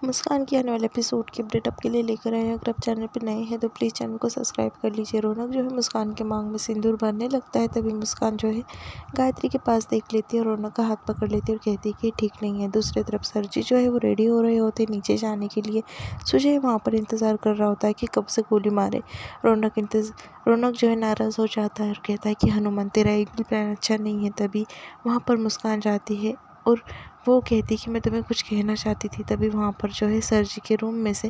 मुस्कान के आने वाले एपिसोड की अपडेट आपके लिए लेकर आए हैं। अगर आप चैनल पर नए हैं तो प्लीज़ चैनल को सब्सक्राइब कर लीजिए। रौनक जो है मुस्कान के मांग में सिंदूर भरने लगता है, तभी मुस्कान जो है गायत्री के पास देख लेती है और रौनक का हाथ पकड़ लेती है और कहती है कि ठीक नहीं है। दूसरी तरफ सरजी जो है वो रेडी हो रहे होते हैं नीचे जाने के लिए। सुजय वहाँ पर इंतज़ार कर रहा होता है कि कब से गोली मारे। रौनक जो है नाराज़ हो जाता है और कहता है कि हनुमान तेरा एक भी प्लान अच्छा नहीं है। तभी वहाँ पर मुस्कान जाती है और वो कहती कि मैं तुम्हें कुछ कहना चाहती थी। तभी वहाँ पर जो है सरजी के रूम में से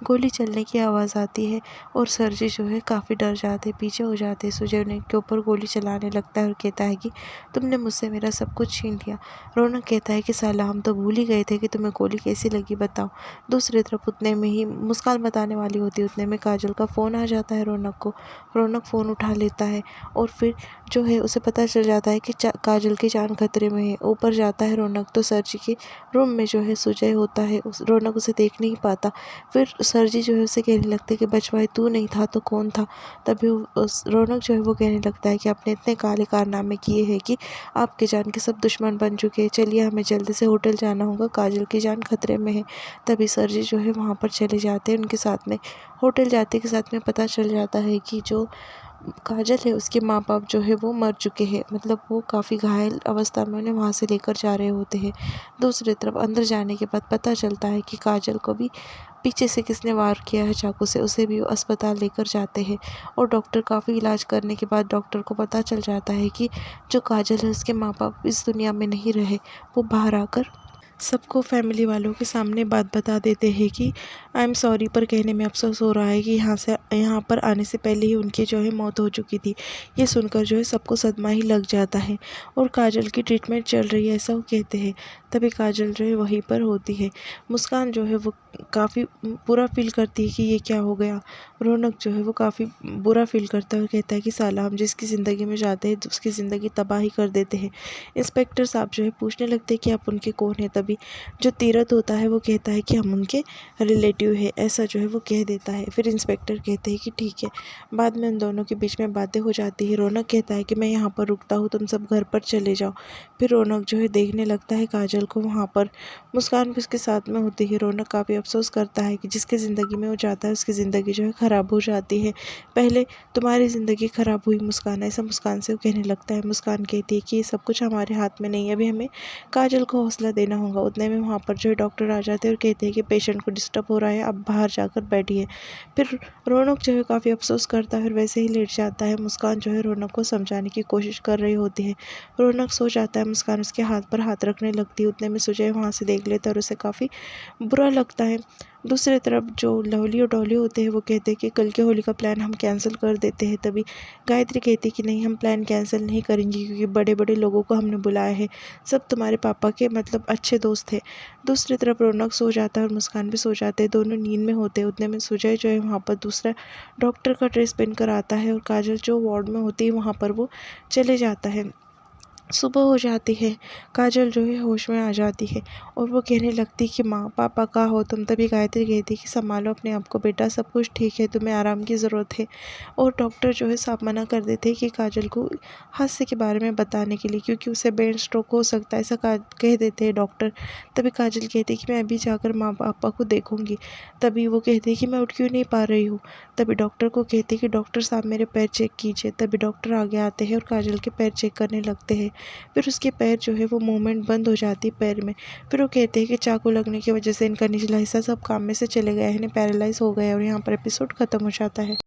गोली चलने की आवाज़ आती है और सरजी जो है काफ़ी डर जाते, पीछे हो जाते। सुजय उन्हें के ऊपर गोली चलाने लगता है और कहता है कि तुमने मुझसे मेरा सब कुछ छीन लिया। रौनक कहता है कि साला हम तो भूल ही गए थे कि तुम्हें गोली कैसी लगी, बताओ। दूसरी तरफ उतने में ही मुस्कान बताने वाली होती है, उतने में काजल का फ़ोन आ जाता है रौनक को। रौनक फ़ोन उठा लेता है और फिर जो है उसे पता चल जाता है कि काजल की जान खतरे में है। ऊपर जाता है रौनक तो सरजी के रूम में जो है सुजय होता है। रौनक उसे देख नहीं पाता। फिर सरजी जो है उसे कहने लगते कि बचवाए तू नहीं था तो कौन था। तभी रौनक जो है वो कहने लगता है कि आपने इतने काले कारनामे किए हैं कि आपके जान के सब दुश्मन बन चुके हैं। चलिए हमें जल्दी से होटल जाना होगा, काजल की जान खतरे में है। तभी सरजी जो है वहाँ पर चले जाते हैं उनके साथ में। होटल जाते के साथ में पता चल जाता है कि जो काजल है उसके माँ बाप जो है वो मर चुके हैं, मतलब वो काफ़ी घायल अवस्था में उन्हें वहाँ से लेकर जा रहे होते हैं। दूसरी तरफ अंदर जाने के बाद पता चलता है कि काजल को भी पीछे से किसने वार किया है चाकू से, उसे भी अस्पताल लेकर जाते हैं। और डॉक्टर काफ़ी इलाज करने के बाद डॉक्टर को पता चल जाता है कि जो काजल है उसके माँ बाप इस दुनिया में नहीं रहे। वो बाहर आकर सबको फैमिली वालों के सामने बात बता देते हैं कि आई एम सॉरी, पर कहने में अफसोस हो रहा है कि यहाँ पर आने से पहले ही उनकी जो है मौत हो चुकी थी। ये सुनकर जो है सबको सदमा ही लग जाता है और काजल की ट्रीटमेंट चल रही है ऐसा वो कहते हैं। तभी काजल जो है वहीं पर होती है। मुस्कान जो है वो काफ़ी बुरा फील करती है कि ये क्या हो गया। रौनक जो है वो काफ़ी बुरा फील करता है और कहता है कि साला हम जिसकी ज़िंदगी में जाते हैं उसकी ज़िंदगी तबाही कर देते हैं। इंस्पेक्टर साहब जो है पूछने लगते हैं कि आप उनके कौन हैं। तभी जो तीरथ होता है वो कहता है कि हम उनके रिलेटिव है, ऐसा जो है वो कह देता है। फिर इंस्पेक्टर कहते हैं कि ठीक है। बाद में उन दोनों के बीच में बातें हो जाती है। रौनक कहता है कि मैं यहाँ पर रुकता हूँ, तुम सब घर पर चले जाओ। फिर रौनक जो है देखने लगता है काजल को। वहाँ पर मुस्कान भी उसके साथ में होती है। रौनक काफ़ी अफसोस करता है कि जिसकी ज़िंदगी में वो जाता है उसकी ज़िंदगी जो है ख़राब हो जाती है। पहले तुम्हारी ज़िंदगी ख़राब हुई मुस्कान, ऐसा मुस्कान से वो कहने लगता है। मुस्कान कहती है कि ये सब कुछ हमारे हाथ में नहीं है, अभी हमें काजल को हौसला देना होगा। उतने में वहाँ पर जो है डॉक्टर आ जाते हैं और कहते हैं कि पेशेंट को डिस्टर्ब हो रहा है, अब बाहर जाकर बैठिए। फिर रौनक जो है काफ़ी अफसोस करता है और वैसे ही लेट जाता है। मुस्कान जो है रौनक को समझाने की कोशिश कर रही होती है। रौनक सो जाता है, मुस्कान उसके हाथ पर हाथ रखने लगती है। उतने में सुजय वहाँ से देख लेता है और उसे काफ़ी बुरा लगता है। दूसरी तरफ जो लवली और डॉली होते हैं वो कहते हैं कि कल के होली का प्लान हम कैंसिल कर देते हैं। तभी गायत्री कहती है कि नहीं, हम प्लान कैंसिल नहीं करेंगे क्योंकि बड़े बड़े लोगों को हमने बुलाया है, सब तुम्हारे पापा के मतलब अच्छे दोस्त थे। दूसरी तरफ रौनक सो जाता है और मुस्कान भी सो जाते हैं, दोनों नींद में होते हैं। उतने में सुजय जो है वहाँ पर दूसरा डॉक्टर का ड्रेस पहनकर आता है और काजल जो वार्ड में होती है वहाँ पर वो चले जाता है। सुबह हो जाती है, काजल जो है होश में आ जाती है और वो कहने लगती है कि माँ पापा कहाँ हो तुम। तभी गायत्री कहती है कि संभालो अपने आप को बेटा, सब कुछ ठीक है, तुम्हें आराम की ज़रूरत है। और डॉक्टर जो है साफ मना कर देते हैं कि काजल को हादसे के बारे में बताने के लिए, क्योंकि उसे ब्रेन स्ट्रोक हो सकता है, ऐसा कह देते हैं डॉक्टर। तभी काजल कहती है कि मैं अभी जाकर माँ पापा को देखूँगी। तभी वो कहती है कि मैं उठ क्यों नहीं पा रही हूँ। तभी डॉक्टर को कहती है कि डॉक्टर साहब मेरे पैर चेक कीजिए। तभी डॉक्टर आगे आते हैं और काजल के पैर चेक करने लगते हैं। फिर उसके पैर जो है वो मूवमेंट बंद हो जाती है पैर में। फिर वो कहते हैं कि चाकू लगने की वजह से इनका निचला हिस्सा सब काम में से चले गया है, इन्हें पैरालाइज हो गया है। और यहाँ पर एपिसोड खत्म हो जाता है।